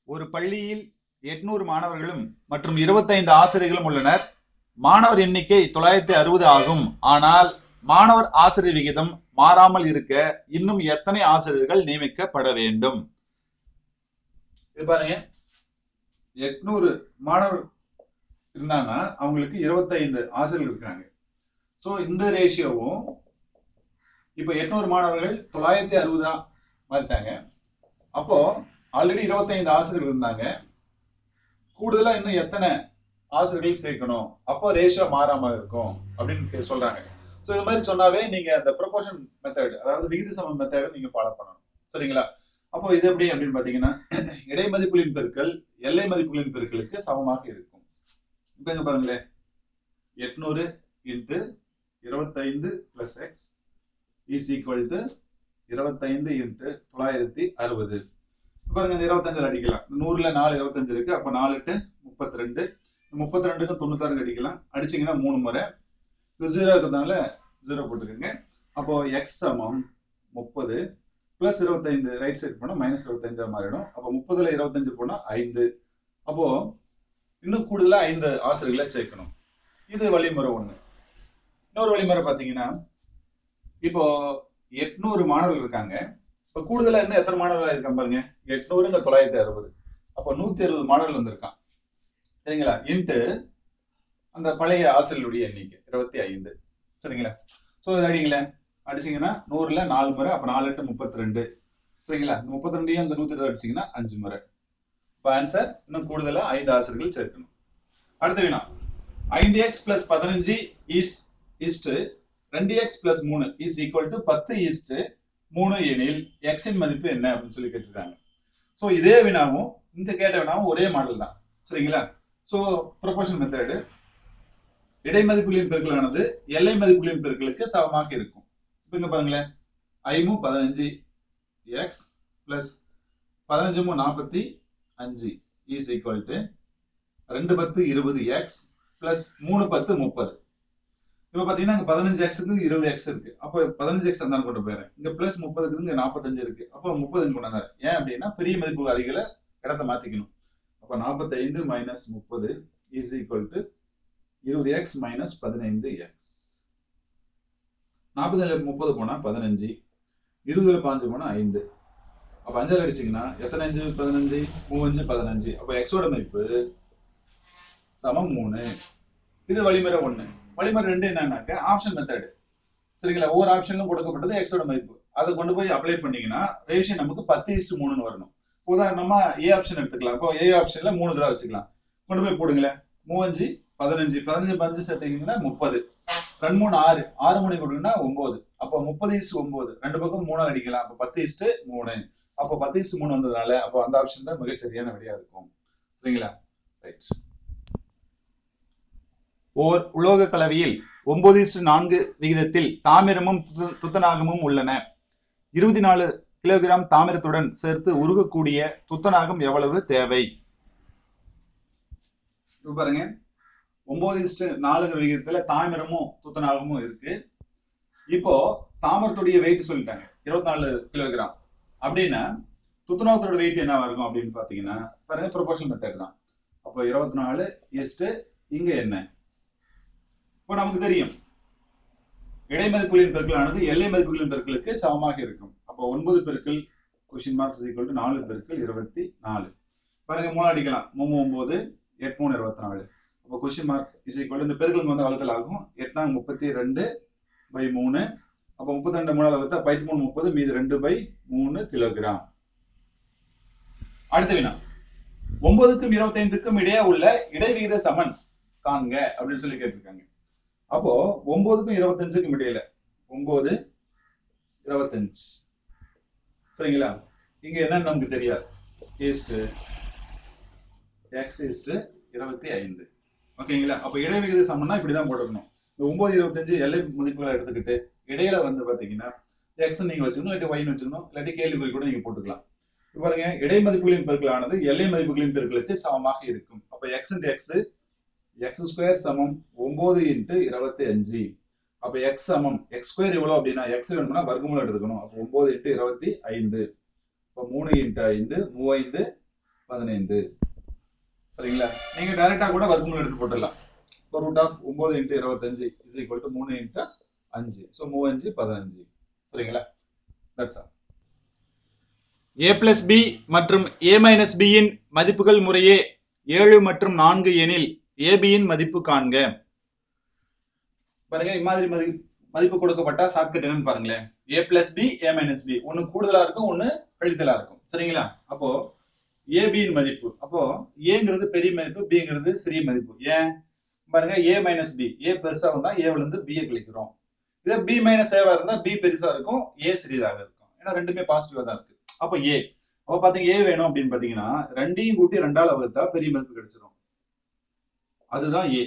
ஒரு பள்ளியில் 800 மாணவர்களும் மற்றும் 25 ஆசிரியர்களும் உள்ளனர். மாணவர் எண்ணிக்கை 960 ஆகும். ஆனால் மாணவர் ஆசிரியர் விகிதம் மாறாமல் இருக்க இன்னும் எத்தனை ஆசிரியர்கள் நியமிக்கப்பட வேண்டும்? இது பாருங்க, 800 மாணவர் இருந்தாங்கன்னா அவங்களுக்கு 25 ஆசிரியர்கள் இருக்காங்க. சோ இந்த ரேஷியோவும் இப்ப 800 மாணவர்கள் 960 மாறிட்டாங்க. அப்போ ஆல்ரெடி 25 ஆசிரியர்கள் இருந்தாங்க. கூடுதலா இன்னும் எத்தனை ஆசிரியர்கள் சேர்க்கணும்? அப்போ ரேஷியோ மாறாம இருக்கும் அப்படின்னு சொல்றாங்க. சோ இது மாதிரி சொன்னாவே நீங்க அந்த ப்ரொபோர்ஷன் மெத்தட், அதாவது விகித சம மெத்தட் நீங்க ஃபாலோ பண்ணணும். சரிங்களா? அப்போ இது எப்படி அப்படின்னு பாத்தீங்கன்னா, இடைமதிப்புகளின் பெருக்கல் எல்லை மதிப்புகளின் பெருக்கலுக்கு சமமாக இருக்கும். இப்ப இங்க பாருங்களேன், 800 into 25 plus X is equal to 25 into 960. பாருங்க, இந்த 25 அடிக்கலாம். 100ல 4 25 இருக்கு. அப்ப 4 8 32. 32க்கு 96 அடிக்கலாம். அடிச்சீங்கன்னா 3 முறை. 0 இருக்கிறதுனால 0 போட்டுக்கோங்க. அப்போ எக்ஸ் சமம் 30 பிளஸ் 25 ரைட் சைடு போனா மைனஸ் 25 மாறிடும். அப்போ 30ல 25 போனா 5. அப்போ இன்னும் கூடுதலா 5 ஆசிரியர்களை சேர்க்கணும். இது வழிமுறை 1. இன்னொரு வழிமுறை பாத்தீங்கன்னா, இப்போ 800 மாணவர்கள் இருக்காங்க. இப்ப கூடுதலா இன்னும் எத்தனை மாணவர்கள் இருக்காங்க பாருங்க, 800 960. அப்போ 160 மாணவர்கள் வந்திருக்கான். சரிங்களா? இன்ட்டு அந்த பழைய ஆசிரியருடைய எண்ணிக்கை 25. சரிங்களா? சோ இது அடிங்களேன். அடிச்சீங்கன்னா 100ல 4 முறை. அப்ப 4 8 32. சரிங்களா? 32யும் அந்த 120 அடிச்சீங்கன்னா 5 முறை. இப்ப ஆன்சர் இன்னும் கூடுதலா 5 ஆசிரியர்கள் சேர்க்கணும். அடுத்த வினா, 5x plus 15 இஸ்ட் 2x plus 3 is equal to 10 இஸ்ட் 3 எனில் x இன் மதிப்பு என்ன அப்படின்னு சொல்லி கேட்டிருக்காங்க. சோ இதே வினாவும் இந்த கேட்ட வினாவும் ஒரே மாடல் தான். சரிங்களா? சோ ப்ரொபோர்ஷன் மெத்தட், இடைமதிப்புகளின் பெருக்கலானது எல்லை மதிப்புகளின் பெருக்கலுக்கு சமமாக இருக்கும். இப்ப இங்க பாருங்களேன், 5 15 x plus 15 45 is equal to 2 10 20 x plus 3 10 30. இப்ப பாத்தீங்கன்னா 15x 20x இருக்கு. அப்போ 15x அந்த கொண்டு போயிடுறேன். இங்க பிளஸ் 30 இங்க 45 இருக்கு. அப்போ 30 கொண்டு வந்தாரு. ஏன் அப்படின்னா பெரிய மதிப்பு அருகில இடத்தை மாத்திக்கணும். அப்ப 45 minus 30 is equal to 20x minus 15x. 40ல 30 போனா 15, 20ல 15 போனா 5. அப்ப 5 அடிச்சீங்கன்னா எத்தனை 5 15, 3 15. அப்ப x ஓட மதிப்பு சமம் 3. இது வழிமுறை 1. வழிமுறை 2 என்னன்னாக்க ஆப்ஷன் மெத்தட். சரிங்களா? ஒவ்வொரு ஆப்ஷன்லும் கொடுக்கப்பட்டது x ஓட மதிப்பு. அதை கொண்டு போய் அப்ளை பண்ணீங்கன்னா ரேஷியோ நமக்கு 10:3 வரணும். உதாரணமா ஏ ஆப்ஷன் எடுத்துக்கலாம். அப்போ ஏ ஆப்ஷன்ல 3 தடவை வச்சுக்கலாம். கொண்டு போய் போடுங்களேன். 3 15 15 15 சேர்த்தீங்கன்னா 30. 2 3 6 6 மணி கொடுங்கன்னா 9. அப்போ 30:9. ரெண்டு பக்கம் 3 அடிக்கலாம். அப்போ 10:3. அப்போ 10:3 வந்ததுனால அப்போ அந்த ஆப்ஷன் தான் மிகச்சரியான விடையா இருக்கும். சரிங்களா? ரைட். ஓர் உலோக கலவையில் 9:4 விகிதத்தில் தாமிரமும் துத்தநாகமும் உள்ளன. 24 கிலோகிராம் தாமிரத்துடன் சேர்த்து உருகக்கூடிய துத்தநாகம் எவ்வளவு தேவை? பாருங்க, 9:4 விகிதத்துல தாமிரமும் துத்தநாகமும் இருக்கு. இப்போ தாமிரத்துடைய வெயிட் சொல்லிட்டாங்க 24 கிலோகிராம். அப்படின்னா துத்தநாகத்தோட வெயிட் என்ன இருக்கும் அப்படின்னு பாத்தீங்கன்னா, பாருங்க ப்ரொபோர்ஷனல் மெத்தட் தான். அப்போ 24 இங்க என்ன? இப்போ நமக்கு தெரியும் இடைமதிப்புகளின் பெருக்கலானது எல்லை மதிப்புகளின் பெருக்கலுக்கு சமமாக இருக்கும். அப்போ 9 பெருக்கல் question mark is equal to 4 பெருக்கல் 24. பாருங்க 3 அடிக்கலாம். 3 9 8 3 24. அப்போ கொஸ்டின் மார்க் இஸ் ஈக்குவல், இந்த பெருக்கல் வந்து வகுத்தல் ஆகும். 8 32 பை 3. அப்போ 32 3 வகுத்தா 13 30, மீது 2 பை 3 கிலோகிராம். அடுத்த வினா, 9க்கும் 25க்கும் இடையே உள்ள இடைவிகித சமன் காண்க அப்படின்னு சொல்லி கேட்டிருக்காங்க. அப்போ 9க்கும் 25க்கும் இடையில 9 25. சரிங்களா? இங்க என்னன்னு நமக்கு தெரியாது. x 25. ஓகேங்களா? அப்ப இடைவிகித சமம்னா இப்படிதான் போட்டுக்கணும். இந்த 9 25 எல்லை மதிப்புகளை எடுத்துக்கிட்டு இடையில வந்து பாத்தீங்கன்னா x நீங்க வச்சுக்கணும், இல்லாட்டி y வச்சுக்கணும், இல்லாட்டி கேள்விக்குறி கூட நீங்க போட்டுக்கலாம். பாருங்க, இடை மதிப்புகளின் பெருக்கலானது எல்லை மதிப்புகளின் பெருக்கலுக்கு சமமாக இருக்கும். அப்ப x இன்டு x ஸ்கொயர் சமம் 9 இன்ட்டு 25. அப்ப x சமம் x ஸ்கொயர் எவ்வளவு அப்படின்னா, x வேணும்னா வர்க்கமூலம் எடுத்துக்கணும். அப்ப 9 இன்ட்டு 25. அப்ப 3 இன்ட்டு 5 35 15. சரிங்களா? நீங்க டைரக்டா கூட வர்க்கமூலம் எடுத்து போட்டுடலாம். Root of 9 × 25 is equal to 3 × 5. So 3 5 15. சரிங்களா? That's all. a plus B மற்றும் a மைனஸ் b இன் மதிப்புகள் முறையே 7 மற்றும் 4 எனில் ab இன் மதிப்பு காண்க. பாருங்க, இம்மாதிரி மதிப்பு கொடுக்கப்பட்டா ஷார்ட்கட் என்னன்னு பாருங்களேன். a plus B a minus B, ஒன்னு கூடுதலா இருக்கும், ஒன்னு கழித்தலா இருக்கும். சரிங்களா? அப்போ ab இன் மதிப்பு, அப்போ ஏங்கிறது பெரிய மதிப்பு, பிங்கிறது சிறிய மதிப்பு. ஏன் பாருங்க, a மைனஸ் பி, a பெருசா வந்தா a ல இருந்து b கழிக்கிறோம். இதே b மைனஸ் a இருந்தா b பெருசா இருக்கும், a சிறியதாக இருக்கும். ஏன்னா ரெண்டுமே பாசிட்டிவா தான் இருக்கு. அப்போ a, அப்ப பாத்தீங்க a வேணும் அப்படின்னு பாத்தீங்கன்னா ரெண்டையும் கூட்டி 2ஆல வகுத்தா பெரிய மதிப்பு கிடைச்சிரும். அதுதான் a.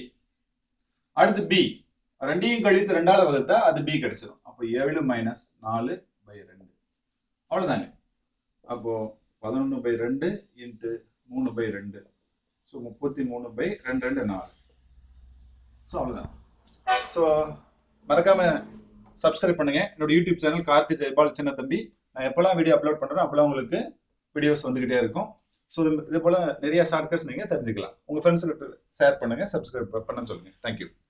அடுத்து b, ரெண்டையும் கழித்து 2ஆல வகுத்தா அது b கிடைச்சிரும். அப்போ 7 மைனஸ் 4/2. அவ்வளவுதாங்க. அப்போ 11/2 இன்ட்டு 3/2. ஸோ 33/2 4. ஸோ அவ்வளவுதான். ஸோ மறக்காம சப்ஸ்கிரைப் பண்ணுங்க என்னோட யூடியூப் சேனல் கார்த்தி ஜெயபால் சின்ன தம்பி. நான் எப்பெல்லாம் வீடியோ அப்லோட் பண்றேன் அப்பெல்லாம் உங்களுக்கு வீடியோஸ் வந்துகிட்டே இருக்கும். ஸோ இது போல நிறைய ஷார்ட்கட்ஸ் நீங்க தெரிஞ்சுக்கலாம். உங்க ஃப்ரெண்ட்ஸுக்கு ஷேர் பண்ணுங்க, சப்ஸ்கிரைப் பண்ண சொல்லுங்க. தேங்க்யூ.